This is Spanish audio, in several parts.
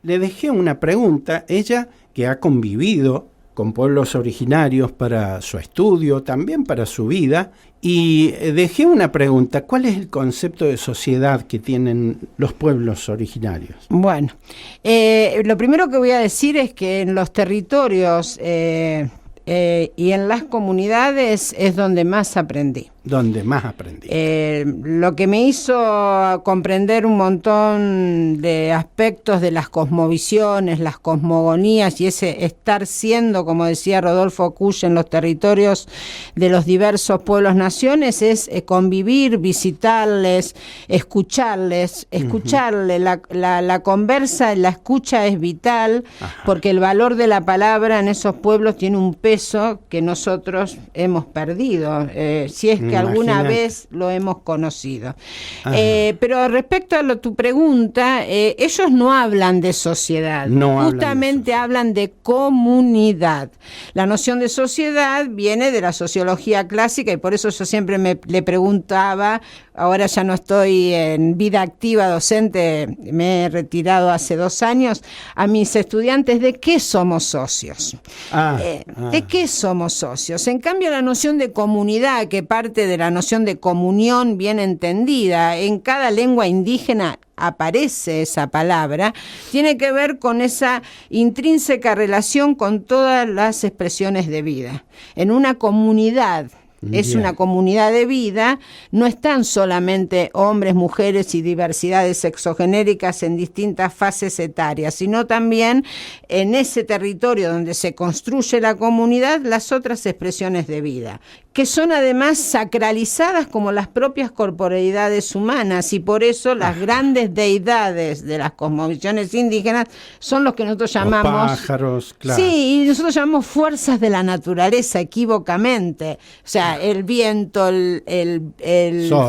le dejé una pregunta, ella que ha convivido con pueblos originarios para su estudio, también para su vida, y dejé una pregunta: ¿cuál es el concepto de sociedad que tienen los pueblos originarios? Bueno, lo primero que voy a decir es que en los territorios y en las comunidades es donde más aprendí. Donde más aprendí. Lo que me hizo comprender un montón de aspectos de las cosmovisiones, las cosmogonías y ese estar siendo, como decía Rodolfo Kusch, en los territorios de los diversos pueblos-naciones, es convivir, visitarles, escucharles, la conversa, la escucha es vital. Ajá. Porque el valor de la palabra en esos pueblos tiene un peso que nosotros hemos perdido, si es que alguna vez lo hemos conocido. Pero respecto a tu pregunta, ellos no hablan de sociedad, justamente hablan de comunidad. La noción de sociedad viene de la sociología clásica y por eso yo siempre le preguntaba, ahora ya no estoy en vida activa docente, me he retirado hace 2 años, a mis estudiantes, ¿de qué somos socios? ¿De qué somos socios? En cambio, la noción de comunidad, que parte de la noción de comunión bien entendida, en cada lengua indígena aparece esa palabra, tiene que ver con esa intrínseca relación con todas las expresiones de vida. En una comunidad, es una comunidad de vida, no están solamente hombres, mujeres y diversidades sexogenéricas en distintas fases etarias, sino también en ese territorio donde se construye la comunidad, las otras expresiones de vida, que son además sacralizadas como las propias corporeidades humanas, y por eso las grandes deidades de las cosmovisiones indígenas son los que nosotros llamamos... Los pájaros, claro. Sí, y nosotros llamamos fuerzas de la naturaleza, equívocamente. O sea, el viento, el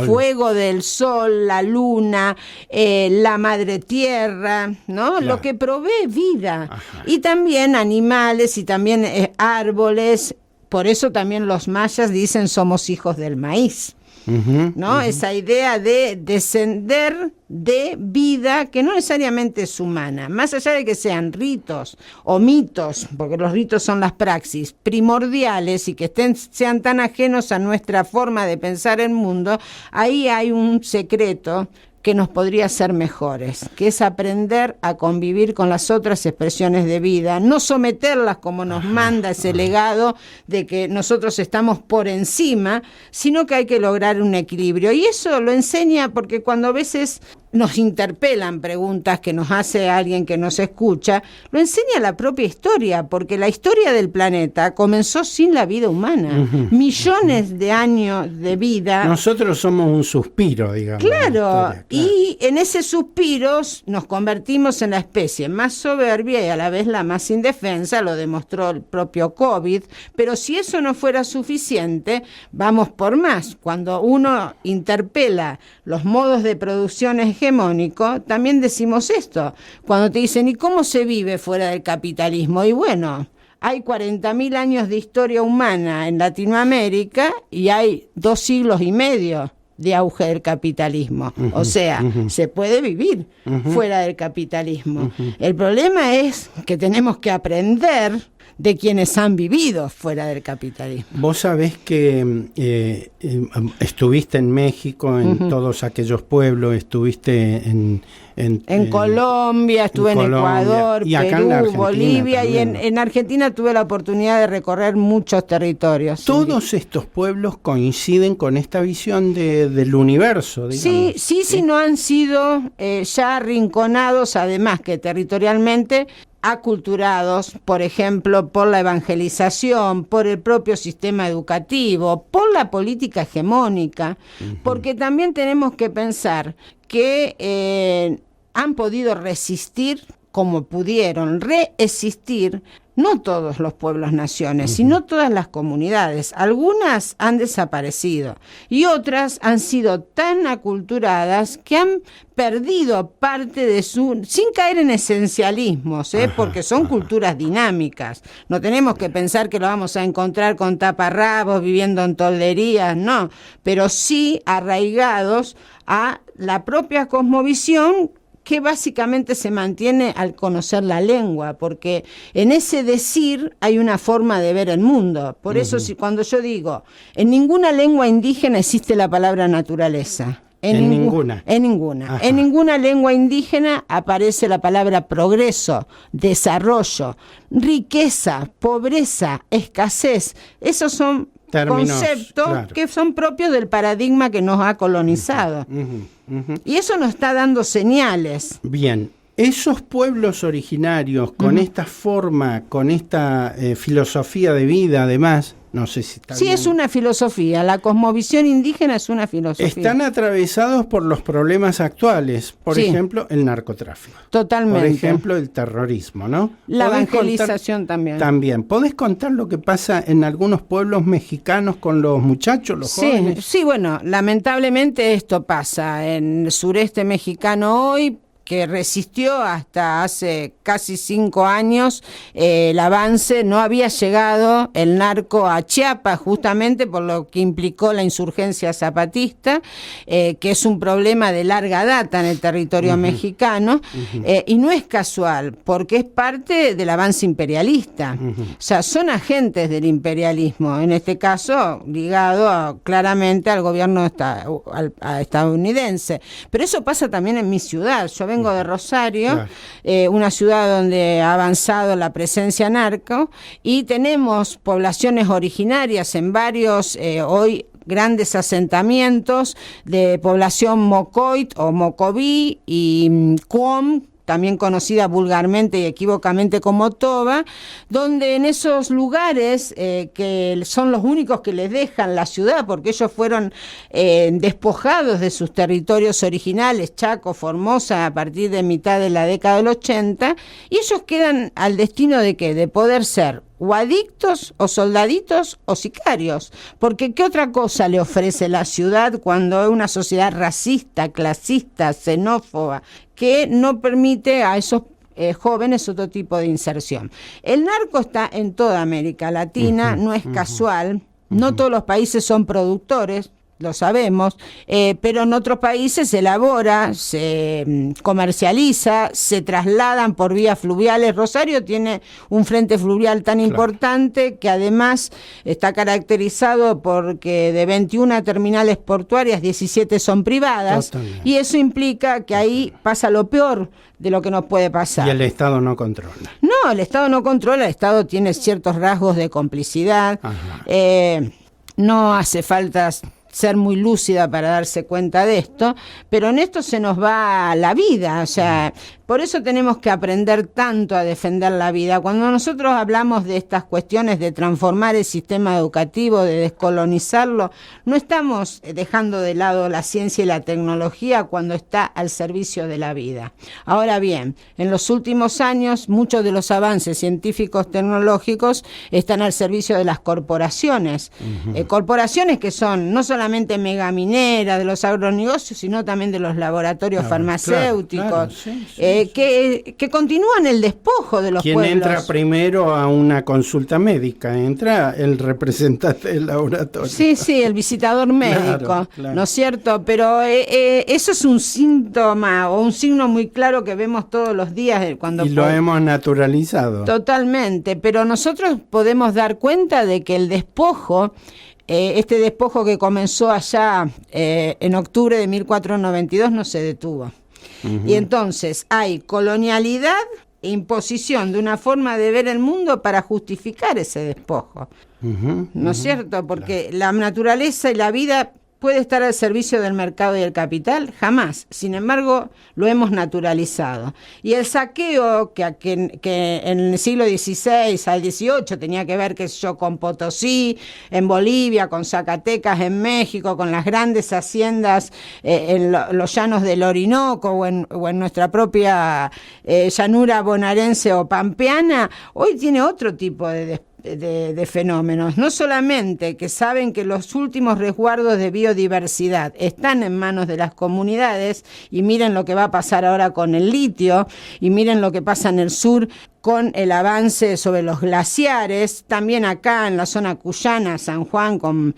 fuego del sol, la luna, la madre tierra, ¿no? Claro. Lo que provee vida. Ajá. Y también animales y también árboles. Por eso también los mayas dicen somos hijos del maíz, ¿no? Esa idea de descender de vida que no necesariamente es humana, más allá de que sean ritos o mitos, porque los ritos son las praxis primordiales y que sean tan ajenos a nuestra forma de pensar el mundo, ahí hay un secreto que nos podría hacer mejores, que es aprender a convivir con las otras expresiones de vida, no someterlas como nos manda ese legado de que nosotros estamos por encima, sino que hay que lograr un equilibrio. Y eso lo enseña porque cuando a veces nos interpelan preguntas que nos hace alguien que nos escucha, lo enseña la propia historia, porque la historia del planeta comenzó sin la vida humana. Millones de años de vida. Nosotros somos un suspiro, digamos. Claro, y en ese suspiro nos convertimos en la especie más soberbia y a la vez la más indefensa, lo demostró el propio COVID, pero si eso no fuera suficiente, vamos por más. Cuando uno interpela los modos de producción hegemónico, también decimos esto. Cuando te dicen, ¿y cómo se vive fuera del capitalismo? Y bueno, hay 40.000 años de historia humana en Latinoamérica y hay 2 siglos y medio de auge del capitalismo. O sea, se puede vivir fuera del capitalismo. El problema es que tenemos que aprender de quienes han vivido fuera del capitalismo. Vos sabés que estuviste en México, en todos aquellos pueblos, estuviste en Colombia, estuve en Ecuador, y acá Perú, en Bolivia, también. Y en Argentina tuve la oportunidad de recorrer muchos territorios. Todos estos pueblos coinciden con esta visión del universo, digamos. Sí, no han sido ya arrinconados, además que territorialmente aculturados, por ejemplo, por la evangelización, por el propio sistema educativo, por la política hegemónica, porque también tenemos que pensar que han podido resistir como pudieron, reexistir, no todos los pueblos-naciones, sino todas las comunidades. Algunas han desaparecido y otras han sido tan aculturadas que han perdido parte de su... sin caer en esencialismos, porque son culturas dinámicas. No tenemos que pensar que lo vamos a encontrar con taparrabos, viviendo en tolderías, no, pero sí arraigados a la propia cosmovisión que básicamente se mantiene al conocer la lengua, porque en ese decir hay una forma de ver el mundo. Por eso cuando yo digo, en ninguna lengua indígena existe la palabra naturaleza. En ninguna. En ninguna. Ajá. En ninguna lengua indígena aparece la palabra progreso, desarrollo, riqueza, pobreza, escasez. Esos son términos, conceptos, claro, que son propios del paradigma que nos ha colonizado. Y eso nos está dando señales. Bien. Esos pueblos originarios, con esta forma, con esta filosofía de vida, además, no sé si está bien. Es una filosofía, la cosmovisión indígena es una filosofía. Están atravesados por los problemas actuales, por ejemplo, el narcotráfico. Totalmente. Por ejemplo, el terrorismo, ¿no? La evangelización también. También. ¿Podés contar lo que pasa en algunos pueblos mexicanos con los muchachos, los jóvenes? Sí, bueno, lamentablemente esto pasa en el sureste mexicano hoy, que resistió hasta hace casi 5 años el avance. No había llegado el narco a Chiapas, justamente por lo que implicó la insurgencia zapatista, que es un problema de larga data en el territorio mexicano, y no es casual, porque es parte del avance imperialista. O sea, son agentes del imperialismo, en este caso ligado claramente al gobierno estadounidense. Pero eso pasa también en mi ciudad. Yo vengo de Rosario, claro, una ciudad donde ha avanzado la presencia narco, y tenemos poblaciones originarias en varios hoy grandes asentamientos de población mocoit o mocoví y cuom, también conocida vulgarmente y equívocamente como toba, donde en esos lugares que son los únicos que les dejan la ciudad, porque ellos fueron despojados de sus territorios originales, Chaco, Formosa, a partir de mitad de la década del 80, y ellos quedan al destino de ¿qué? De poder ser o adictos, o soldaditos, o sicarios. Porque ¿qué otra cosa le ofrece la ciudad cuando es una sociedad racista, clasista, xenófoba, que no permite a esos jóvenes otro tipo de inserción? El narco está en toda América Latina, no es casual, no todos los países son productores, lo sabemos, pero en otros países se elabora, se comercializa, se trasladan por vías fluviales. Rosario tiene un frente fluvial tan importante que además está caracterizado porque de 21 terminales portuarias, 17 son privadas. Totalmente. Y eso implica que ahí pasa lo peor de lo que nos puede pasar. Y el Estado no controla. No, el Estado no controla, el Estado tiene ciertos rasgos de complicidad. No hace falta ser muy lúcida para darse cuenta de esto, pero en esto se nos va la vida, o sea, por eso tenemos que aprender tanto a defender la vida. Cuando nosotros hablamos de estas cuestiones de transformar el sistema educativo, de descolonizarlo, no estamos dejando de lado la ciencia y la tecnología cuando está al servicio de la vida. Ahora bien, en los últimos años, muchos de los avances científicos tecnológicos están al servicio de las corporaciones, corporaciones que son no solamente megamineras de los agronegocios, sino también de los laboratorios farmacéuticos, que continúan el despojo de los pueblos. ¿Quién entra primero a una consulta médica? Entra el representante del laboratorio. Sí, el visitador médico, claro. ¿No es cierto? Pero eso es un síntoma o un signo muy claro que vemos todos los días cuando... Y lo hemos naturalizado. Totalmente, pero nosotros podemos dar cuenta de que el despojo... este despojo que comenzó allá en octubre de 1492 no se detuvo. Y entonces hay colonialidad e imposición de una forma de ver el mundo para justificar ese despojo. ¿No es cierto? Porque la naturaleza y la vida puede estar al servicio del mercado y el capital, jamás. Sin embargo, lo hemos naturalizado. Y el saqueo que en el siglo XVI al XVIII tenía que ver, qué sé yo, con Potosí, en Bolivia, con Zacatecas, en México, con las grandes haciendas en los llanos del Orinoco o en nuestra propia llanura bonaerense o pampeana, hoy tiene otro tipo de fenómenos, no solamente que saben que los últimos resguardos de biodiversidad están en manos de las comunidades, y miren lo que va a pasar ahora con el litio, y miren lo que pasa en el sur con el avance sobre los glaciares, también acá en la zona cuyana, San Juan con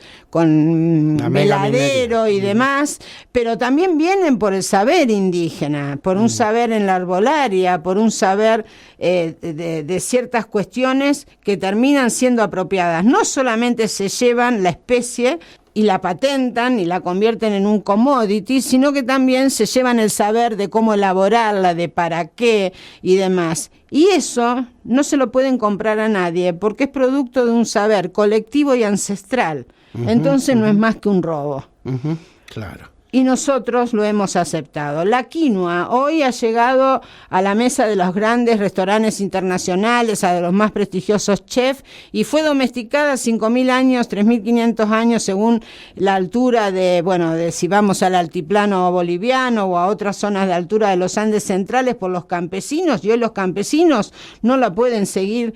Veladero y demás, pero también vienen por el saber indígena, por un saber en la arbolaria, por un saber de ciertas cuestiones que terminan siendo apropiadas. No solamente se llevan la especie y la patentan y la convierten en un commodity, sino que también se llevan el saber de cómo elaborarla, de para qué y demás. Y eso no se lo pueden comprar a nadie porque es producto de un saber colectivo y ancestral. Entonces no es más que un robo. Claro. Y nosotros lo hemos aceptado. La quinoa hoy ha llegado a la mesa de los grandes restaurantes internacionales, a de los más prestigiosos chefs, y fue domesticada 5.000 años, 3.500 años, según la altura de si vamos al altiplano boliviano o a otras zonas de altura de los Andes centrales, por los campesinos, y hoy los campesinos no la pueden seguir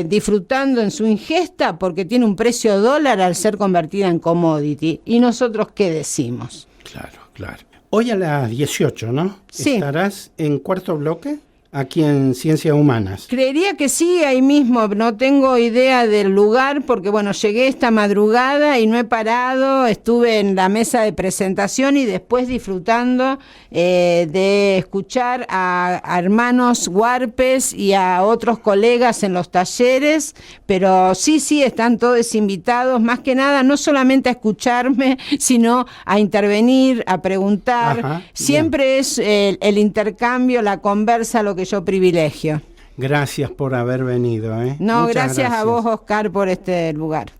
disfrutando en su ingesta porque tiene un precio dólar al ser convertida en commodity. ¿Y nosotros qué decimos? Claro, claro. Hoy a las 18, ¿no? Sí. ¿Estarás en Cuarto Bloque? Aquí en Ciencias Humanas. Creería que sí, ahí mismo. No tengo idea del lugar porque, llegué esta madrugada y no he parado. Estuve en la mesa de presentación y después disfrutando de escuchar a hermanos huarpes y a otros colegas en los talleres. Pero sí, están todos invitados, más que nada, no solamente a escucharme, sino a intervenir, a preguntar. Ajá, siempre bien. es el intercambio, la conversa, lo que yo privilegio. Gracias por haber venido. No, Muchas gracias a vos, Oscar, por este lugar.